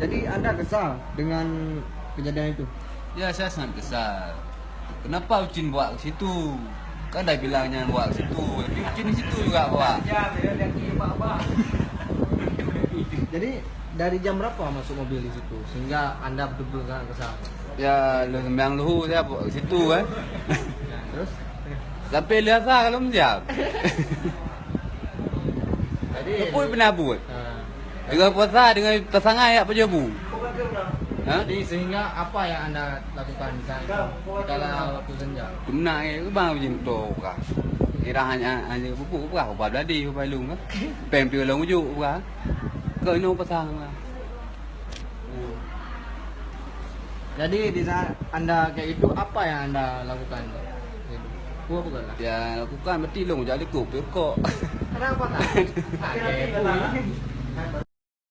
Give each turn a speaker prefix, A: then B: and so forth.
A: Jadi Anda kesal dengan kejadian itu?
B: Ya saya sangat kesal. Kenapa Ucin bawa ke situ? Kan dah bilang jangan bawa ke situ. Tapi Ucin di situ juga bawa.
A: Jadi dari jam berapa masuk mobil di situ sehingga Anda betul-betul sangat kesal?
B: Ya lu sembiang luhu saya bawa ke situ kan.
A: Terus?
B: Sampai lihat saya kalau menjawab.
A: Jadi
B: Apa yang pernah buat?
A: Nah,
B: Dengan puasa dengan pasangan ya apa jabu? Ha?
A: jadi sehingga apa yang Anda lakukan di sana di kala waktu senja?
B: Kumna ke bang Ucin tu ka. Kira hanya buku ka apa tadi apa lu kan. Pem tu long uju ka. Ke no pasang lah.
A: Jadi di saat Anda kayak itu apa yang Anda lakukan? Gua bukan lah.
B: Ya lakukan mesti long jadi kok kok.
A: Kenapa tak?